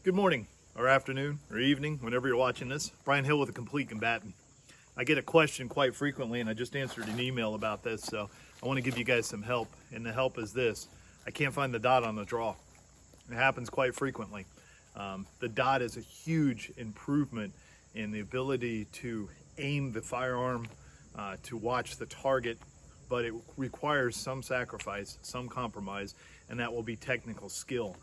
Good morning, or afternoon, or evening, whenever you're watching this. Brian Hill with A Complete Combatant. I get a question quite frequently, and I just answered an email about this, so I want to give you guys some help. And the help is this: I can't find the dot on the draw. It happens quite frequently. The dot is a huge improvement in the ability to aim the firearm, to watch the target, but it requires some sacrifice, some compromise, and that will be technical skill.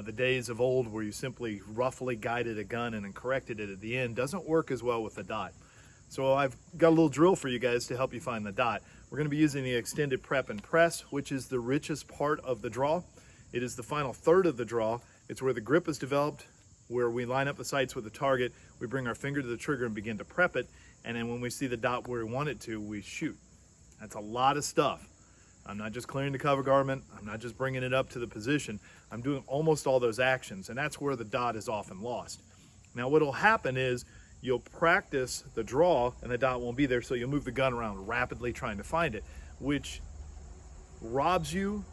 The days of old where you simply roughly guided a gun and then corrected it at the end doesn't work as well with the dot. So I've got a little drill for you guys to help you find the dot. We're going to be using the extended prep and press, which is the richest part of the draw. It is the final third of the draw. It's where the grip is developed, where we line up the sights with the target, we bring our finger to the trigger and begin to prep it, and then when we see the dot where we want it to, we shoot. That's a lot of stuff. I'm not just clearing the cover garment, I'm not just bringing it up to the position, I'm doing almost all those actions, and that's where the dot is often lost. Now what'll happen is you'll practice the draw and the dot won't be there, so you'll move the gun around rapidly trying to find it, which robs you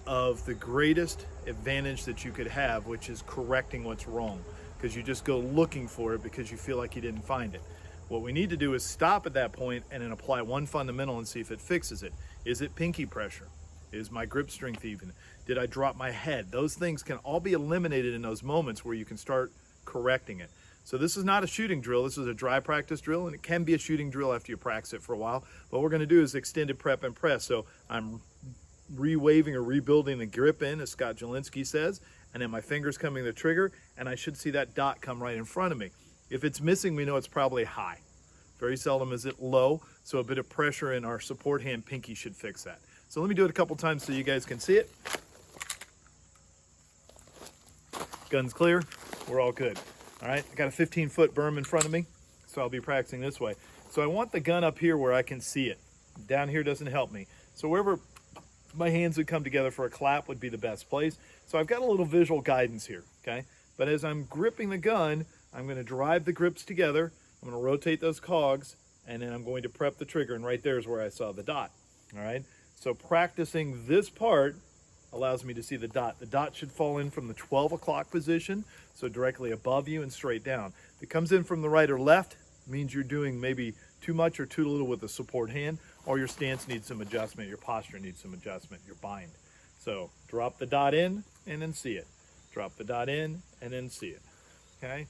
of the greatest advantage that you could have, which is correcting what's wrong, because you just go looking for it because you feel like you didn't find it. What we need to do is stop at that point and then apply one fundamental and see if it fixes it. Is it pinky pressure? Is my grip strength even? Did I drop my head? Those things can all be eliminated in those moments where you can start correcting it. So this is not a shooting drill, this is a dry practice drill, and it can be a shooting drill after you practice it for a while. What we're gonna do is extended prep and press. So I'm re-waving or rebuilding the grip in, as Scott Jelinski says, and then my finger's coming to the trigger, and I should see that dot come right in front of me. If it's missing, we know it's probably high. Very seldom is it low, so a bit of pressure in our support hand pinky should fix that. So let me do it a couple times so you guys can see it. Gun's clear, we're all good. All right, I got a 15-foot berm in front of me, so I'll be practicing this way. So I want the gun up here where I can see it. Down here doesn't help me. So wherever my hands would come together for a clap would be the best place. So I've got a little visual guidance here, okay? But as I'm gripping the gun, I'm gonna drive the grips together, I'm gonna rotate those cogs, and then I'm going to prep the trigger, and right there is where I saw the dot, all right? So practicing this part allows me to see the dot. The dot should fall in from the 12 o'clock position, so directly above you and straight down. If it comes in from the right or left, it means you're doing maybe too much or too little with the support hand, or your stance needs some adjustment, your posture needs some adjustment, your bind. So drop the dot in and then see it. Drop the dot in and then see it, okay?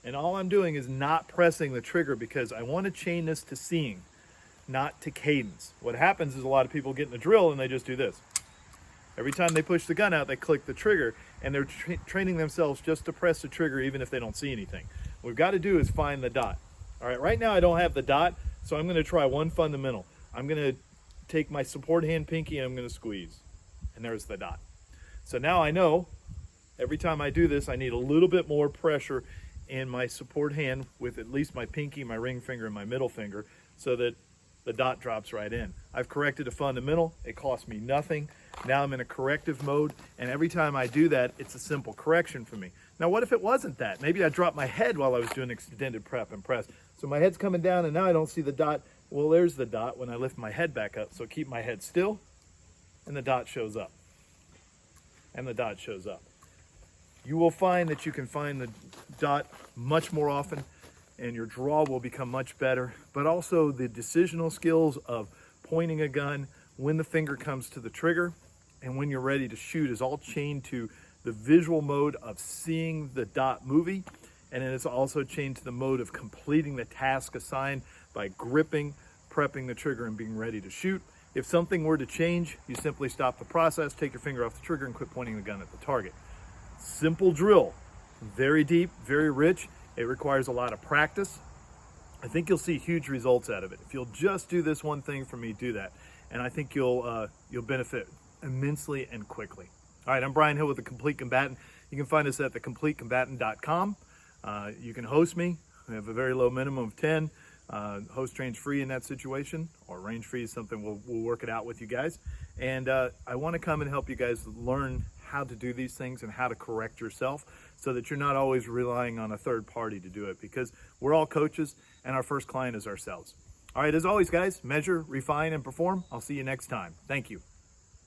And all I'm doing is not pressing the trigger because I want to chain this to seeing, not to cadence. What happens is a lot of people get in the drill and they just do this. Every time they push the gun out, they click the trigger, and they're training themselves just to press the trigger even if they don't see anything. What we've got to do is find the dot. All right now I don't have the dot, so I'm going to try one fundamental. I'm going to take my support hand pinky and I'm going to squeeze, and there's the dot. So now I know every time I do this, I need a little bit more pressure in my support hand with at least my pinky, my ring finger, and my middle finger so that the dot drops right in. I've corrected a fundamental, it cost me nothing. Now I'm in a corrective mode, and every time I do that, it's a simple correction for me. Now what if it wasn't that? Maybe I dropped my head while I was doing extended prep and press. So my head's coming down and now I don't see the dot. Well, there's the dot when I lift my head back up. So keep my head still, and the dot shows up. And the dot shows up. You will find that you can find the dot much more often, and your draw will become much better, but also the decisional skills of pointing a gun, when the finger comes to the trigger, and when you're ready to shoot is all chained to the visual mode of seeing the dot movie, and then it's also chained to the mode of completing the task assigned by gripping, prepping the trigger, and being ready to shoot. If something were to change, you simply stop the process, take your finger off the trigger, and quit pointing the gun at the target. Simple drill, very deep, very rich. It requires a lot of practice. I think you'll see huge results out of it. If you'll just do this one thing for me, do that. And I think you'll benefit immensely and quickly. All right, I'm Brian Hill with The Complete Combatant. You can find us at thecompletecombatant.com. You can host me. We have a very low minimum of 10. Host range free in that situation, or range free is something we'll work it out with you guys. And I want to come and help you guys learn how to do these things and how to correct yourself so that you're not always relying on a third party to do it, because we're all coaches and our first client is ourselves. All right, as always, guys, measure, refine, and perform. I'll see you next time. Thank you.